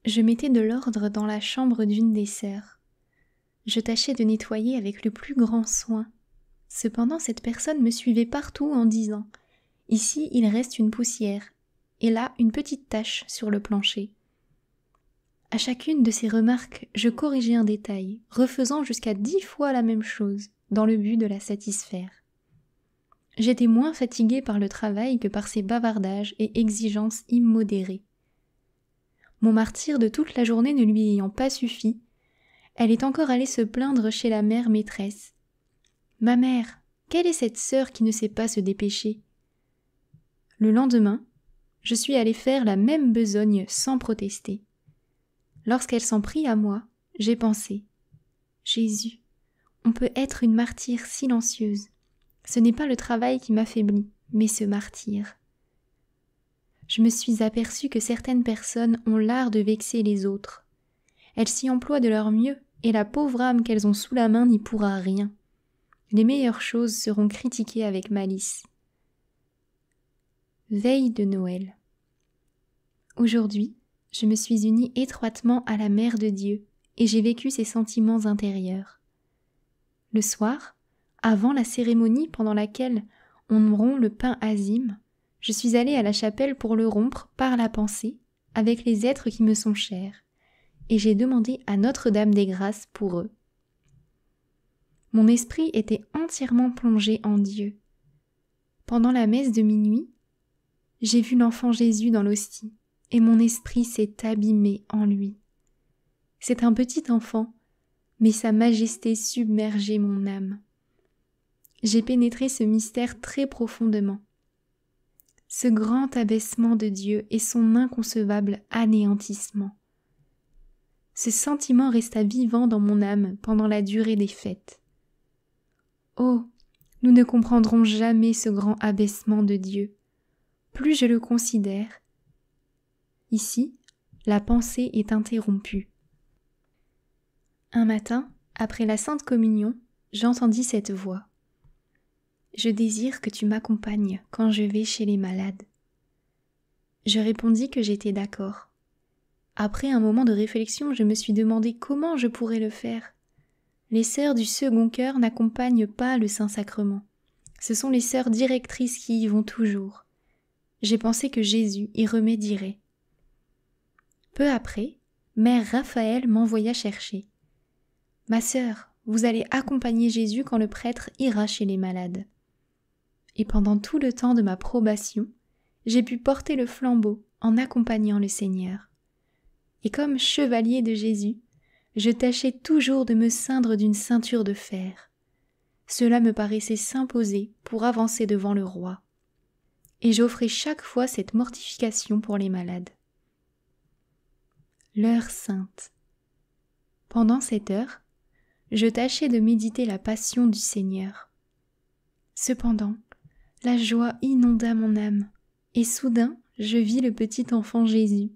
Je mettais de l'ordre dans la chambre d'une des sœurs. Je tâchais de nettoyer avec le plus grand soin. Cependant, cette personne me suivait partout en disant « Ici, il reste une poussière, et là, une petite tache sur le plancher. » À chacune de ces remarques, je corrigeais un détail, refaisant jusqu'à 10 fois la même chose, dans le but de la satisfaire. J'étais moins fatiguée par le travail que par ces bavardages et exigences immodérées. Mon martyre de toute la journée ne lui ayant pas suffi, elle est encore allée se plaindre chez la mère maîtresse. « Ma mère, quelle est cette sœur qui ne sait pas se dépêcher ?» Le lendemain, je suis allée faire la même besogne sans protester. Lorsqu'elle s'en prit à moi, j'ai pensé « Jésus, on peut être une martyre silencieuse. Ce n'est pas le travail qui m'affaiblit, mais ce martyre. » Je me suis aperçue que certaines personnes ont l'art de vexer les autres. Elles s'y emploient de leur mieux, et la pauvre âme qu'elles ont sous la main n'y pourra rien. Les meilleures choses seront critiquées avec malice. Veille de Noël. Aujourd'hui, je me suis unie étroitement à la Mère de Dieu et j'ai vécu ses sentiments intérieurs. Le soir, avant la cérémonie pendant laquelle on rompt le pain azime, je suis allée à la chapelle pour le rompre par la pensée avec les êtres qui me sont chers et j'ai demandé à Notre-Dame des Grâces pour eux. Mon esprit était entièrement plongé en Dieu. Pendant la messe de minuit, j'ai vu l'enfant Jésus dans l'hostie et mon esprit s'est abîmé en lui. C'est un petit enfant, mais sa majesté submergeait mon âme. J'ai pénétré ce mystère très profondément. Ce grand abaissement de Dieu et son inconcevable anéantissement. Ce sentiment resta vivant dans mon âme pendant la durée des fêtes. Oh, nous ne comprendrons jamais ce grand abaissement de Dieu. Plus je le considère, ici, la pensée est interrompue. Un matin, après la Sainte Communion, j'entendis cette voix. « Je désire que tu m'accompagnes quand je vais chez les malades. » Je répondis que j'étais d'accord. Après un moment de réflexion, je me suis demandé comment je pourrais le faire. Les sœurs du Second Cœur n'accompagnent pas le Saint-Sacrement. Ce sont les sœurs directrices qui y vont toujours. J'ai pensé que Jésus y remédierait. Peu après, Mère Raphaël m'envoya chercher. « Ma sœur, vous allez accompagner Jésus quand le prêtre ira chez les malades. » Et pendant tout le temps de ma probation, j'ai pu porter le flambeau en accompagnant le Seigneur. Et comme chevalier de Jésus, je tâchais toujours de me ceindre d'une ceinture de fer. Cela me paraissait s'imposer pour avancer devant le roi. Et j'offrais chaque fois cette mortification pour les malades. L'heure sainte. Pendant cette heure, je tâchais de méditer la passion du Seigneur. Cependant, la joie inonda mon âme, et soudain je vis le petit enfant Jésus.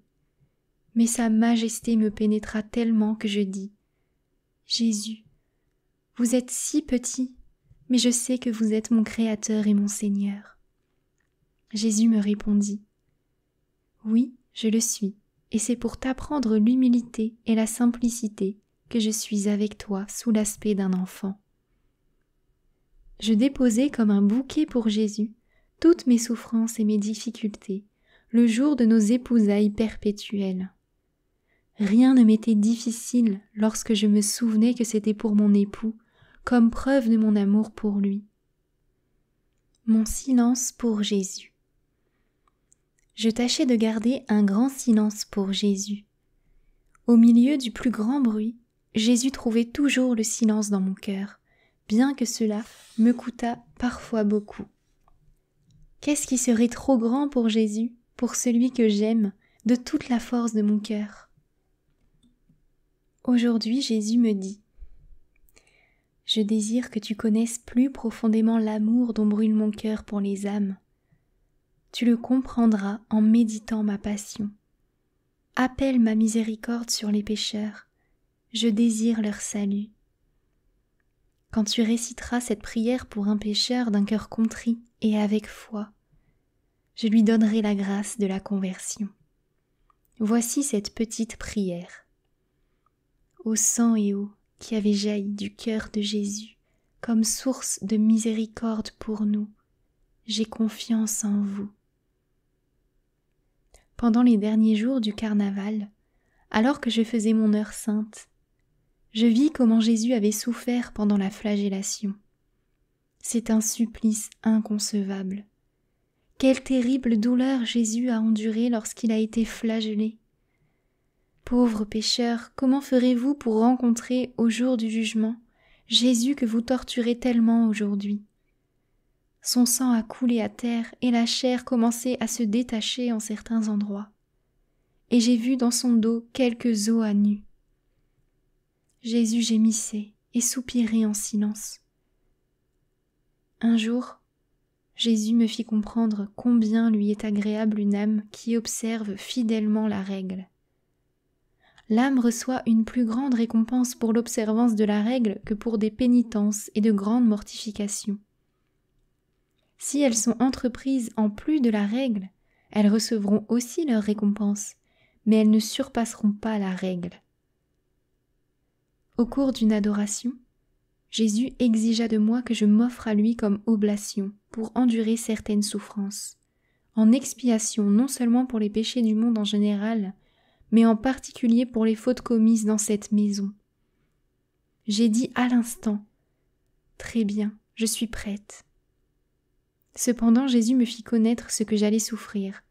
Mais sa majesté me pénétra tellement que je dis « Jésus, vous êtes si petit, mais je sais que vous êtes mon Créateur et mon Seigneur. » Jésus me répondit « Oui, je le suis, et c'est pour t'apprendre l'humilité et la simplicité que je suis avec toi sous l'aspect d'un enfant. » Je déposai comme un bouquet pour Jésus toutes mes souffrances et mes difficultés, le jour de nos épousailles perpétuelles. Rien ne m'était difficile lorsque je me souvenais que c'était pour mon époux, comme preuve de mon amour pour lui. Mon silence pour Jésus. Je tâchais de garder un grand silence pour Jésus. Au milieu du plus grand bruit, Jésus trouvait toujours le silence dans mon cœur, bien que cela me coûtât parfois beaucoup. Qu'est-ce qui serait trop grand pour Jésus, pour celui que j'aime, de toute la force de mon cœur? Aujourd'hui, Jésus me dit « Je désire que tu connaisses plus profondément l'amour dont brûle mon cœur pour les âmes. Tu le comprendras en méditant ma passion. Appelle ma miséricorde sur les pécheurs. Je désire leur salut. » Quand tu réciteras cette prière pour un pécheur d'un cœur contrit et avec foi, je lui donnerai la grâce de la conversion. Voici cette petite prière. Ô sang et eau qui avait jailli du cœur de Jésus, comme source de miséricorde pour nous, j'ai confiance en vous. Pendant les derniers jours du carnaval, alors que je faisais mon heure sainte, je vis comment Jésus avait souffert pendant la flagellation. C'est un supplice inconcevable. Quelle terrible douleur Jésus a endurée lorsqu'il a été flagellé. Pauvres pécheurs, comment ferez-vous pour rencontrer au jour du jugement Jésus que vous torturez tellement aujourd'hui? Son sang a coulé à terre et la chair commençait à se détacher en certains endroits. Et j'ai vu dans son dos quelques os à nu. Jésus gémissait et soupirait en silence. Un jour, Jésus me fit comprendre combien lui est agréable une âme qui observe fidèlement la règle. L'âme reçoit une plus grande récompense pour l'observance de la règle que pour des pénitences et de grandes mortifications. Si elles sont entreprises en plus de la règle, elles recevront aussi leur récompense, mais elles ne surpasseront pas la règle. Au cours d'une adoration, Jésus exigea de moi que je m'offre à lui comme oblation pour endurer certaines souffrances, en expiation non seulement pour les péchés du monde en général, mais en particulier pour les fautes commises dans cette maison. J'ai dit à l'instant « Très bien, je suis prête ». Cependant Jésus me fit connaître ce que j'allais souffrir,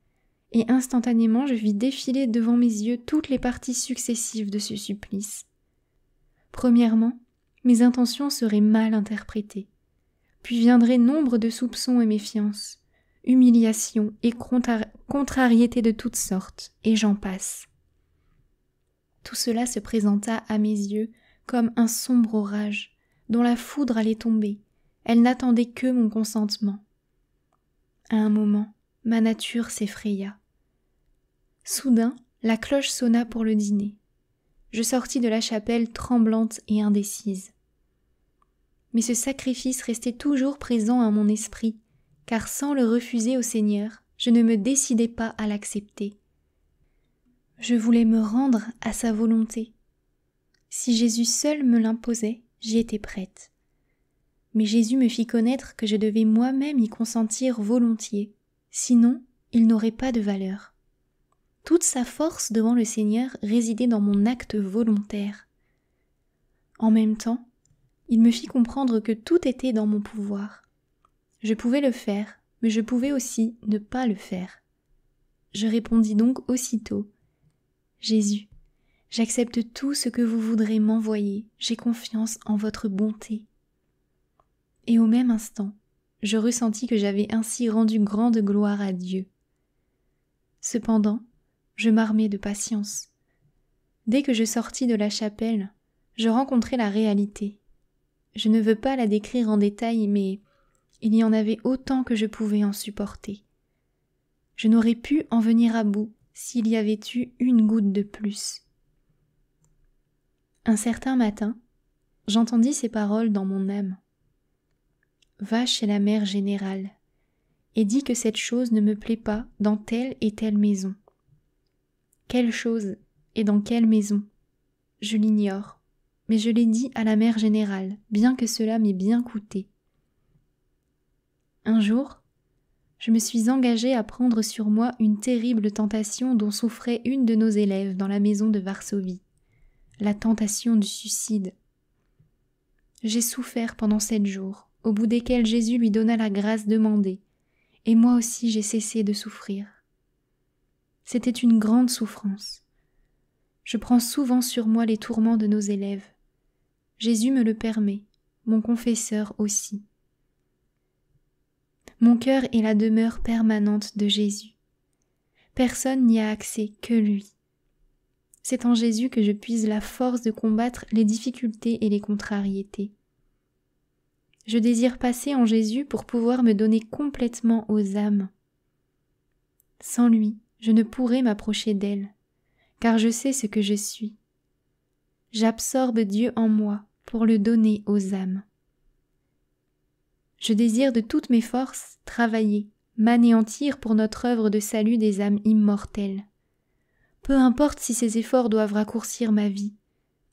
et instantanément je vis défiler devant mes yeux toutes les parties successives de ce supplice. Premièrement, mes intentions seraient mal interprétées, puis viendraient nombre de soupçons et méfiances, humiliations et contrariétés de toutes sortes, et j'en passe. Tout cela se présenta à mes yeux comme un sombre orage, dont la foudre allait tomber. Elle n'attendait que mon consentement. À un moment, ma nature s'effraya. Soudain, la cloche sonna pour le dîner. Je sortis de la chapelle tremblante et indécise. Mais ce sacrifice restait toujours présent à mon esprit, car sans le refuser au Seigneur, je ne me décidais pas à l'accepter. Je voulais me rendre à sa volonté. Si Jésus seul me l'imposait, j'y étais prête. Mais Jésus me fit connaître que je devais moi-même y consentir volontiers, sinon il n'aurait pas de valeur. Toute sa force devant le Seigneur résidait dans mon acte volontaire. En même temps, il me fit comprendre que tout était dans mon pouvoir. Je pouvais le faire, mais je pouvais aussi ne pas le faire. Je répondis donc aussitôt « Jésus, j'accepte tout ce que vous voudrez m'envoyer, j'ai confiance en votre bonté. » Et au même instant, je ressentis que j'avais ainsi rendu grande gloire à Dieu. Cependant, je m'armai de patience. Dès que je sortis de la chapelle, je rencontrai la réalité. Je ne veux pas la décrire en détail, mais il y en avait autant que je pouvais en supporter. Je n'aurais pu en venir à bout s'il y avait eu une goutte de plus. Un certain matin, j'entendis ces paroles dans mon âme. Va chez la mère générale et dis que cette chose ne me plaît pas dans telle et telle maison. Quelle chose et dans quelle maison? Je l'ignore, mais je l'ai dit à la mère générale, bien que cela m'ait bien coûté. Un jour, je me suis engagée à prendre sur moi une terrible tentation dont souffrait une de nos élèves dans la maison de Varsovie, la tentation du suicide. J'ai souffert pendant 7 jours, au bout desquels Jésus lui donna la grâce demandée, et moi aussi j'ai cessé de souffrir. C'était une grande souffrance. Je prends souvent sur moi les tourments de nos élèves. Jésus me le permet, mon confesseur aussi. Mon cœur est la demeure permanente de Jésus. Personne n'y a accès que lui. C'est en Jésus que je puise la force de combattre les difficultés et les contrariétés. Je désire passer en Jésus pour pouvoir me donner complètement aux âmes. Sans lui, je ne pourrais m'approcher d'elles, car je sais ce que je suis. J'absorbe Dieu en moi pour le donner aux âmes. Je désire de toutes mes forces travailler, m'anéantir pour notre œuvre de salut des âmes immortelles. Peu importe si ces efforts doivent raccourcir ma vie,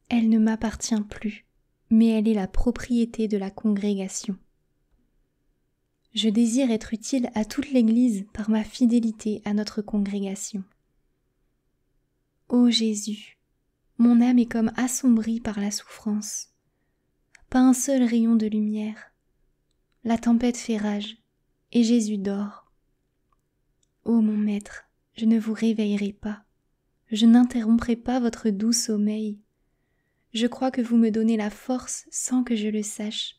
elle ne m'appartient plus, mais elle est la propriété de la congrégation. Je désire être utile à toute l'Église par ma fidélité à notre congrégation. Ô Jésus, mon âme est comme assombrie par la souffrance. Pas un seul rayon de lumière. La tempête fait rage, et Jésus dort. Ô mon Maître, je ne vous réveillerai pas. Je n'interromprai pas votre doux sommeil. Je crois que vous me donnez la force sans que je le sache.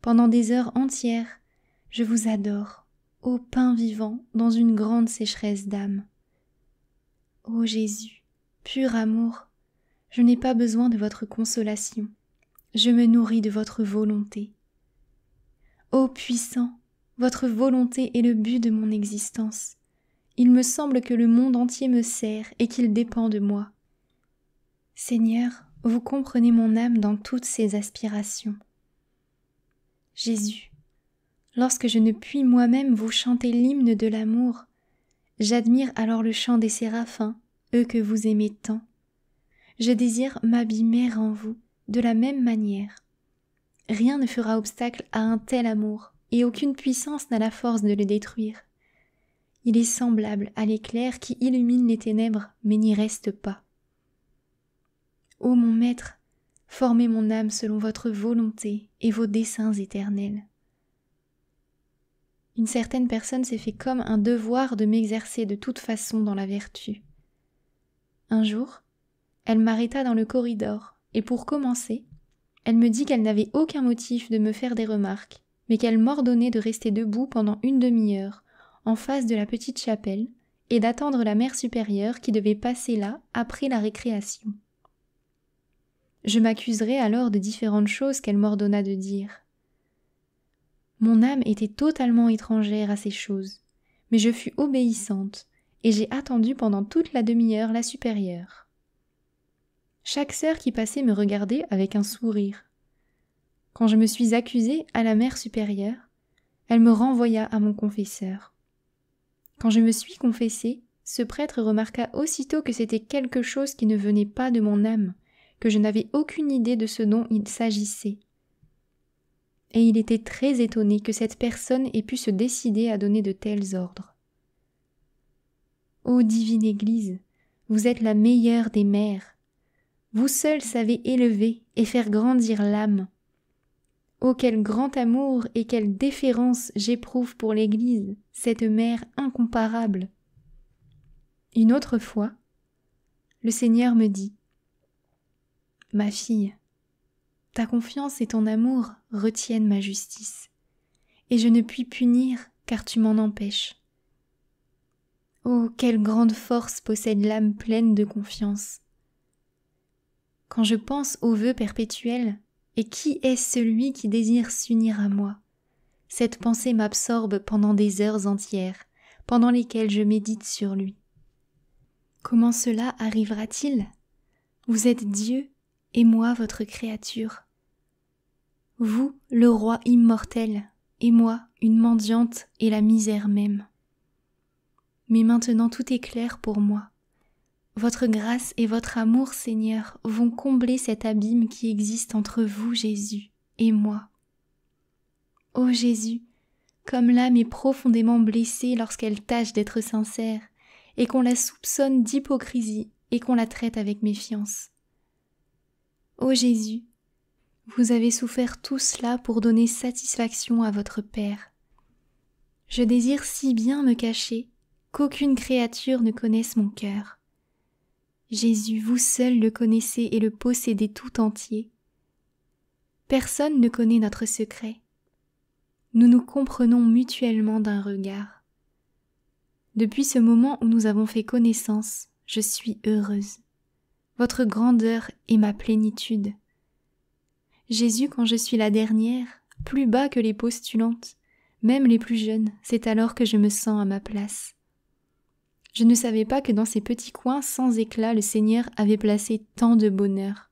Pendant des heures entières, je vous adore, ô pain vivant dans une grande sécheresse d'âme. Ô Jésus, pur amour, je n'ai pas besoin de votre consolation, je me nourris de votre volonté. Ô puissant, votre volonté est le but de mon existence. Il me semble que le monde entier me sert et qu'il dépend de moi. Seigneur, vous comprenez mon âme dans toutes ses aspirations. Jésus, lorsque je ne puis moi-même vous chanter l'hymne de l'amour, j'admire alors le chant des séraphins, eux que vous aimez tant. Je désire m'abîmer en vous de la même manière. Rien ne fera obstacle à un tel amour, et aucune puissance n'a la force de le détruire. Il est semblable à l'éclair qui illumine les ténèbres, mais n'y reste pas. Ô mon Maître, formez mon âme selon votre volonté et vos desseins éternels. Une certaine personne s'est fait comme un devoir de m'exercer de toute façon dans la vertu. Un jour, elle m'arrêta dans le corridor, et pour commencer, elle me dit qu'elle n'avait aucun motif de me faire des remarques, mais qu'elle m'ordonnait de rester debout pendant une demi-heure, en face de la petite chapelle, et d'attendre la mère supérieure qui devait passer là après la récréation. Je m'accuserai alors de différentes choses qu'elle m'ordonna de dire. Mon âme était totalement étrangère à ces choses, mais je fus obéissante, et j'ai attendu pendant toute la demi-heure la supérieure. Chaque sœur qui passait me regardait avec un sourire. Quand je me suis accusée à la mère supérieure, elle me renvoya à mon confesseur. Quand je me suis confessée, ce prêtre remarqua aussitôt que c'était quelque chose qui ne venait pas de mon âme, que je n'avais aucune idée de ce dont il s'agissait. Et il était très étonné que cette personne ait pu se décider à donner de tels ordres. Ô divine Église, vous êtes la meilleure des mères. Vous seule savez élever et faire grandir l'âme. Oh, quel grand amour et quelle déférence j'éprouve pour l'Église, cette mère incomparable. Une autre fois, le Seigneur me dit : « Ma fille, ta confiance et ton amour retiennent ma justice, et je ne puis punir car tu m'en empêches. Oh, quelle grande force possède l'âme pleine de confiance. Quand je pense aux vœux perpétuels, et qui est celui qui désire s'unir à moi, cette pensée m'absorbe pendant des heures entières, pendant lesquelles je médite sur lui. Comment cela arrivera-t-il ? Vous êtes Dieu, et moi votre créature. Vous, le roi immortel, et moi, une mendiante et la misère même. Mais maintenant tout est clair pour moi. Votre grâce et votre amour, Seigneur, vont combler cet abîme qui existe entre vous, Jésus, et moi. Ô Jésus, comme l'âme est profondément blessée lorsqu'elle tâche d'être sincère, et qu'on la soupçonne d'hypocrisie et qu'on la traite avec méfiance. Ô Jésus, vous avez souffert tout cela pour donner satisfaction à votre Père. Je désire si bien me cacher qu'aucune créature ne connaisse mon cœur. Jésus, vous seul le connaissez et le possédez tout entier. Personne ne connaît notre secret. Nous nous comprenons mutuellement d'un regard. Depuis ce moment où nous avons fait connaissance, je suis heureuse. Votre grandeur est ma plénitude. Jésus, quand je suis la dernière, plus bas que les postulantes, même les plus jeunes, c'est alors que je me sens à ma place. Je ne savais pas que dans ces petits coins sans éclat, le Seigneur avait placé tant de bonheur.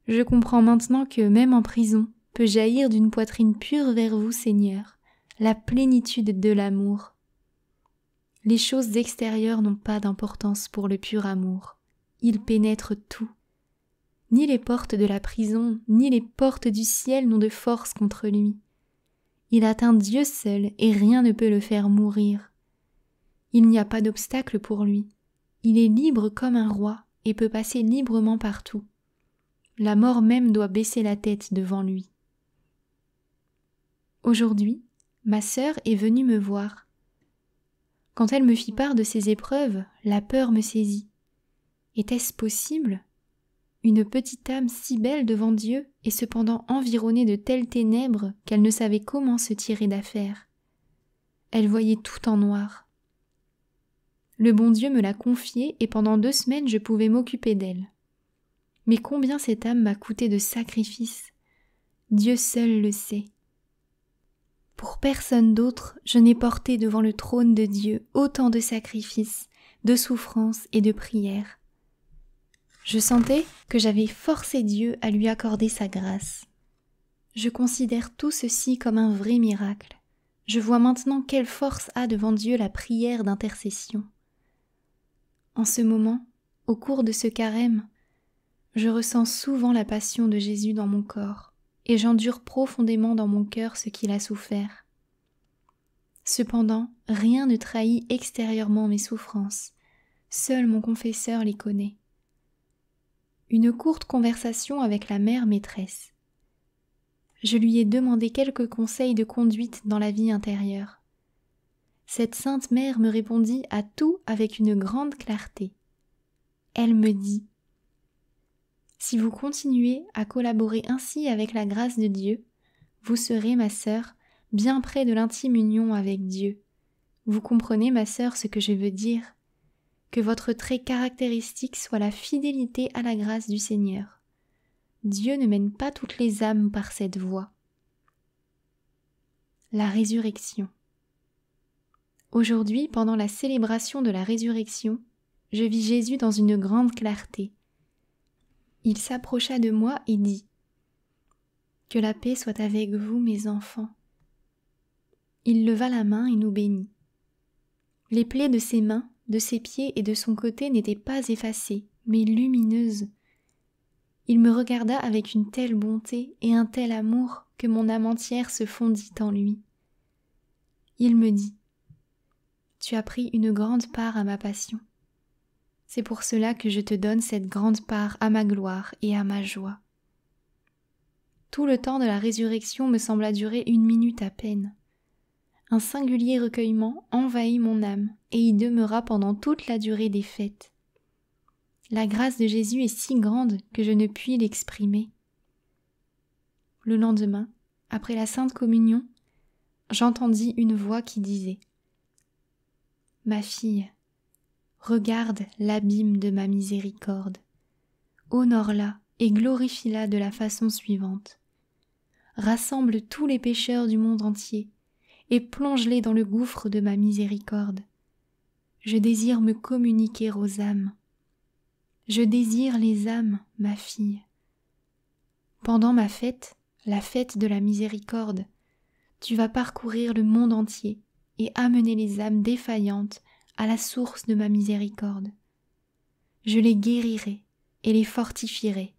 Je comprends maintenant que, même en prison, peut jaillir d'une poitrine pure vers vous, Seigneur, la plénitude de l'amour. Les choses extérieures n'ont pas d'importance pour le pur amour. Il pénètre tout. Ni les portes de la prison, ni les portes du ciel n'ont de force contre lui. Il atteint Dieu seul et rien ne peut le faire mourir. Il n'y a pas d'obstacle pour lui. Il est libre comme un roi et peut passer librement partout. La mort même doit baisser la tête devant lui. Aujourd'hui, ma sœur est venue me voir. Quand elle me fit part de ses épreuves, la peur me saisit. Était-ce possible ? Une petite âme si belle devant Dieu et cependant environnée de telles ténèbres qu'elle ne savait comment se tirer d'affaire. Elle voyait tout en noir. Le bon Dieu me l'a confiée et pendant 2 semaines je pouvais m'occuper d'elle. Mais combien cette âme m'a coûté de sacrifices ? Dieu seul le sait. Pour personne d'autre, je n'ai porté devant le trône de Dieu autant de sacrifices, de souffrances et de prières. Je sentais que j'avais forcé Dieu à lui accorder sa grâce. Je considère tout ceci comme un vrai miracle. Je vois maintenant quelle force a devant Dieu la prière d'intercession. En ce moment, au cours de ce carême, je ressens souvent la passion de Jésus dans mon corps et j'endure profondément dans mon cœur ce qu'il a souffert. Cependant, rien ne trahit extérieurement mes souffrances. Seul mon confesseur les connaît. Une courte conversation avec la mère maîtresse. Je lui ai demandé quelques conseils de conduite dans la vie intérieure. Cette sainte mère me répondit à tout avec une grande clarté. Elle me dit : « Si vous continuez à collaborer ainsi avec la grâce de Dieu, vous serez, ma sœur, bien près de l'intime union avec Dieu. Vous comprenez, ma sœur, ce que je veux dire ? Que votre trait caractéristique soit la fidélité à la grâce du Seigneur. Dieu ne mène pas toutes les âmes par cette voie. » La résurrection. Aujourd'hui, pendant la célébration de la résurrection, je vis Jésus dans une grande clarté. Il s'approcha de moi et dit : « Que la paix soit avec vous, mes enfants. » Il leva la main et nous bénit. Les plaies de ses mains, de ses pieds et de son côté n'étaient pas effacées, mais lumineuses. Il me regarda avec une telle bonté et un tel amour que mon âme entière se fondit en lui. Il me dit : « Tu as pris une grande part à ma passion. C'est pour cela que je te donne cette grande part à ma gloire et à ma joie. » Tout le temps de la résurrection me sembla durer 1 minute à peine. Un singulier recueillement envahit mon âme et y demeura pendant toute la durée des fêtes. La grâce de Jésus est si grande que je ne puis l'exprimer. Le lendemain, après la Sainte Communion, j'entendis une voix qui disait : « Ma fille, regarde l'abîme de ma miséricorde. Honore-la et glorifie-la de la façon suivante. Rassemble tous les pécheurs du monde entier et plonge-les dans le gouffre de ma miséricorde. Je désire me communiquer aux âmes. Je désire les âmes, ma fille. Pendant ma fête, la fête de la miséricorde, tu vas parcourir le monde entier et amener les âmes défaillantes à la source de ma miséricorde. Je les guérirai et les fortifierai. »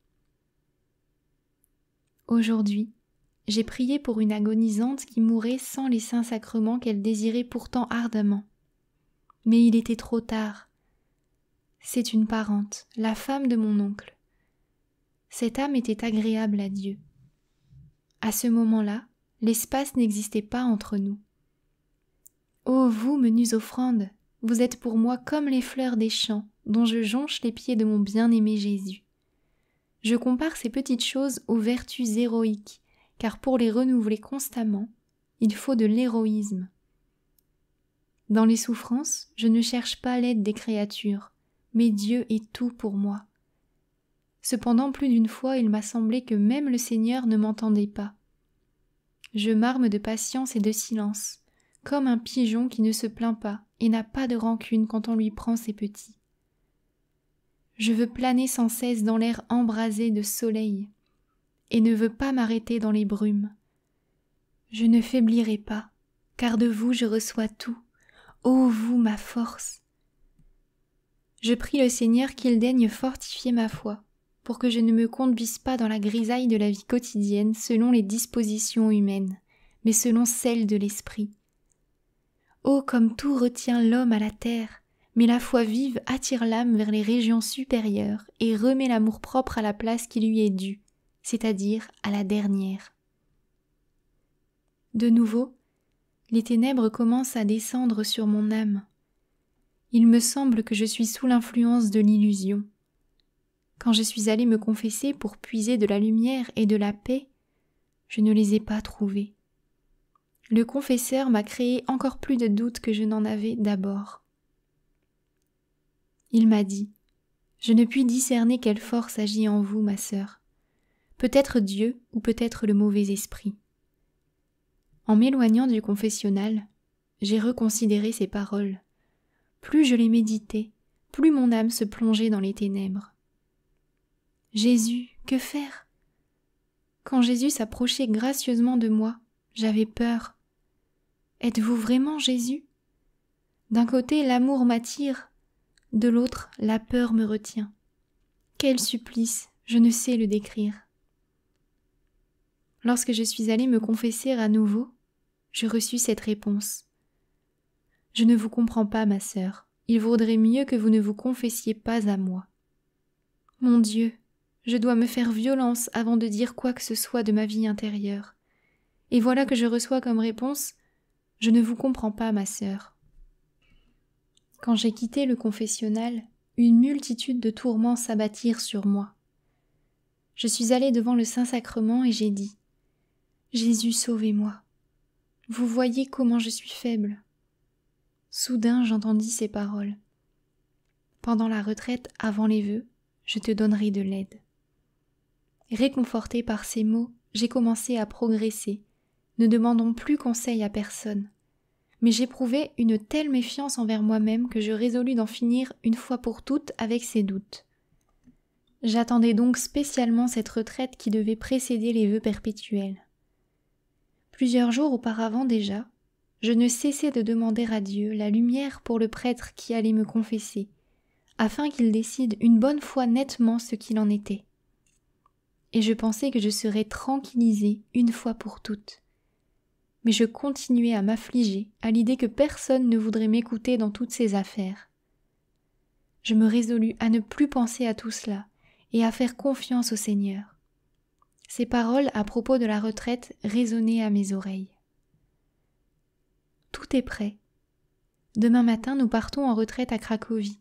Aujourd'hui, j'ai prié pour une agonisante qui mourait sans les saints sacrements qu'elle désirait pourtant ardemment. Mais il était trop tard. C'est une parente, la femme de mon oncle. Cette âme était agréable à Dieu. À ce moment-là, l'espace n'existait pas entre nous. Ô vous, menues offrandes, vous êtes pour moi comme les fleurs des champs dont je jonche les pieds de mon bien-aimé Jésus. Je compare ces petites choses aux vertus héroïques, car pour les renouveler constamment, il faut de l'héroïsme. Dans les souffrances, je ne cherche pas l'aide des créatures, mais Dieu est tout pour moi. Cependant, plus d'une fois, il m'a semblé que même le Seigneur ne m'entendait pas. Je m'arme de patience et de silence, comme un pigeon qui ne se plaint pas et n'a pas de rancune quand on lui prend ses petits. Je veux planer sans cesse dans l'air embrasé de soleil, et ne veux pas m'arrêter dans les brumes. Je ne faiblirai pas, car de vous je reçois tout. ô vous ma force. Je prie le Seigneur qu'il daigne fortifier ma foi, pour que je ne me conduise pas dans la grisaille de la vie quotidienne selon les dispositions humaines, mais selon celles de l'esprit. Oh, comme tout retient l'homme à la terre, mais la foi vive attire l'âme vers les régions supérieures et remet l'amour-propre à la place qui lui est due, c'est-à-dire à la dernière. De nouveau, les ténèbres commencent à descendre sur mon âme. Il me semble que je suis sous l'influence de l'illusion. Quand je suis allée me confesser pour puiser de la lumière et de la paix, je ne les ai pas trouvées. Le confesseur m'a créé encore plus de doutes que je n'en avais d'abord. Il m'a dit « Je ne puis discerner quelle force agit en vous, ma sœur. Peut-être Dieu ou peut-être le mauvais esprit. » En m'éloignant du confessionnal, j'ai reconsidéré ces paroles. Plus je les méditais, plus mon âme se plongeait dans les ténèbres. Jésus, que faire ? Quand Jésus s'approchait gracieusement de moi, j'avais peur. Êtes-vous vraiment Jésus ? D'un côté, l'amour m'attire, de l'autre, la peur me retient. Quel supplice, je ne sais le décrire. Lorsque je suis allée me confesser à nouveau, je reçus cette réponse. Je ne vous comprends pas, ma sœur. Il vaudrait mieux que vous ne vous confessiez pas à moi. Mon Dieu, je dois me faire violence avant de dire quoi que ce soit de ma vie intérieure. Et voilà que je reçois comme réponse « Je ne vous comprends pas, ma sœur. » Quand j'ai quitté le confessionnal, une multitude de tourments s'abattirent sur moi. Je suis allée devant le Saint-Sacrement et j'ai dit « Jésus, sauvez-moi. Vous voyez comment je suis faible. » Soudain, j'entendis ces paroles. « Pendant la retraite, avant les vœux, je te donnerai de l'aide. » Réconfortée par ces mots, j'ai commencé à progresser, ne demandant plus conseil à personne. Mais j'éprouvais une telle méfiance envers moi-même que je résolus d'en finir une fois pour toutes avec ces doutes. J'attendais donc spécialement cette retraite qui devait précéder les vœux perpétuels. Plusieurs jours auparavant déjà, je ne cessais de demander à Dieu la lumière pour le prêtre qui allait me confesser, afin qu'il décide une bonne fois nettement ce qu'il en était. Et je pensais que je serais tranquillisée une fois pour toutes. Mais je continuais à m'affliger à l'idée que personne ne voudrait m'écouter dans toutes ces affaires. Je me résolus à ne plus penser à tout cela et à faire confiance au Seigneur. Ces paroles à propos de la retraite résonnaient à mes oreilles. Tout est prêt. Demain matin, nous partons en retraite à Cracovie.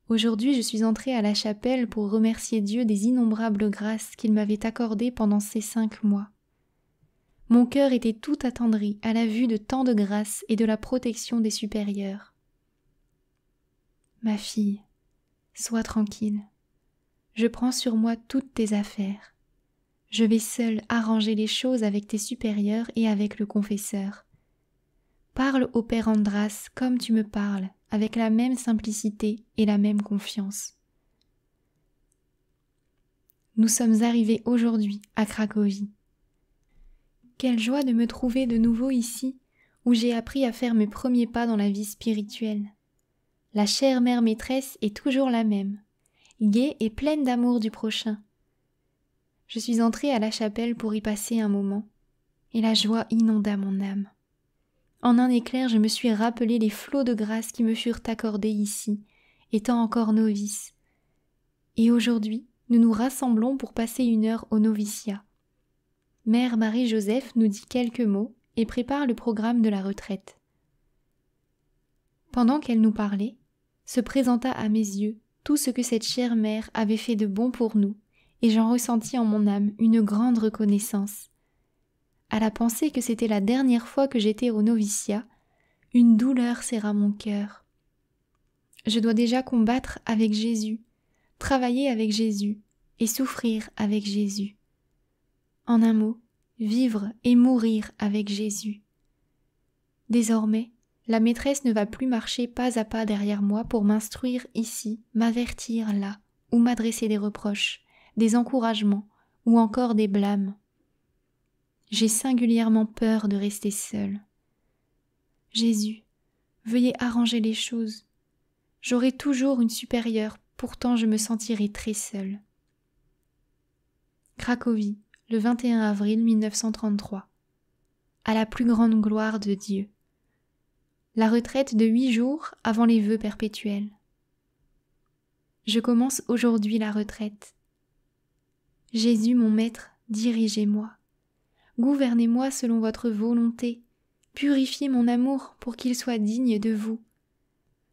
Aujourd'hui, je suis entrée à la chapelle pour remercier Dieu des innombrables grâces qu'il m'avait accordées pendant ces 5 mois. Mon cœur était tout attendri à la vue de tant de grâces et de la protection des supérieurs. Ma fille, sois tranquille. Je prends sur moi toutes tes affaires. Je vais seule arranger les choses avec tes supérieurs et avec le confesseur. Parle au Père Andras comme tu me parles, avec la même simplicité et la même confiance. Nous sommes arrivés aujourd'hui à Cracovie. Quelle joie de me trouver de nouveau ici, où j'ai appris à faire mes premiers pas dans la vie spirituelle. La chère mère maîtresse est toujours la même, gaie et pleine d'amour du prochain. Je suis entrée à la chapelle pour y passer un moment, et la joie inonda mon âme. En un éclair, je me suis rappelé les flots de grâce qui me furent accordés ici, étant encore novice. Et aujourd'hui, nous nous rassemblons pour passer 1 heure au noviciat. Mère Marie-Joseph nous dit quelques mots et prépare le programme de la retraite. Pendant qu'elle nous parlait, se présenta à mes yeux tout ce que cette chère mère avait fait de bon pour nous, et j'en ressentis en mon âme une grande reconnaissance. À la pensée que c'était la dernière fois que j'étais au noviciat, une douleur serra mon cœur. Je dois déjà combattre avec Jésus, travailler avec Jésus et souffrir avec Jésus. En un mot, vivre et mourir avec Jésus. Désormais, la maîtresse ne va plus marcher pas à pas derrière moi pour m'instruire ici, m'avertir là, ou m'adresser des reproches, des encouragements ou encore des blâmes. J'ai singulièrement peur de rester seule. Jésus, veuillez arranger les choses. J'aurai toujours une supérieure, pourtant je me sentirai très seule. Cracovie, le 21 avril 1933. À la plus grande gloire de Dieu. La retraite de 8 jours avant les vœux perpétuels. Je commence aujourd'hui la retraite. Jésus mon Maître, dirigez-moi. Gouvernez-moi selon votre volonté. Purifiez mon amour pour qu'il soit digne de vous.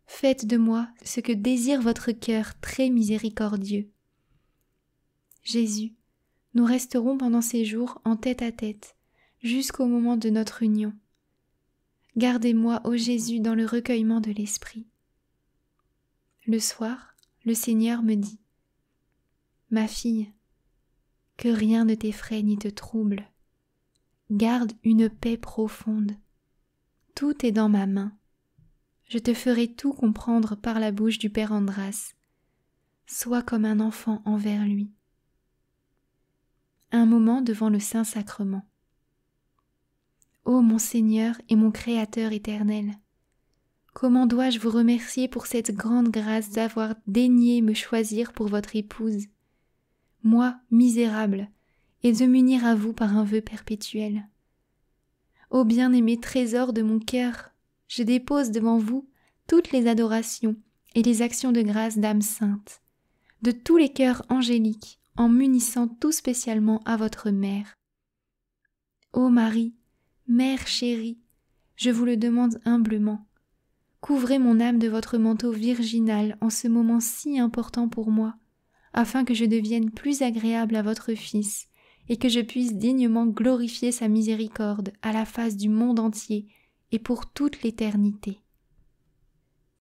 Faites de moi ce que désire votre cœur très miséricordieux. Jésus, nous resterons pendant ces jours en tête à tête, jusqu'au moment de notre union. Gardez-moi, ô Jésus, dans le recueillement de l'esprit. Le soir, le Seigneur me dit : Ma fille, que rien ne t'effraie ni te trouble. Garde une paix profonde. Tout est dans ma main. Je te ferai tout comprendre par la bouche du Père Andras. Sois comme un enfant envers lui. Un moment devant le Saint-Sacrement. Ô mon Seigneur et mon Créateur éternel, comment dois-je vous remercier pour cette grande grâce d'avoir daigné me choisir pour votre épouse, moi misérable, et de m'unir à vous par un vœu perpétuel. Ô bien-aimé trésor de mon cœur, je dépose devant vous toutes les adorations et les actions de grâce d'âme sainte, de tous les cœurs angéliques, en m'unissant tout spécialement à votre mère. Ô Marie, Mère chérie, je vous le demande humblement, couvrez mon âme de votre manteau virginal en ce moment si important pour moi, afin que je devienne plus agréable à votre Fils et que je puisse dignement glorifier sa miséricorde à la face du monde entier et pour toute l'éternité.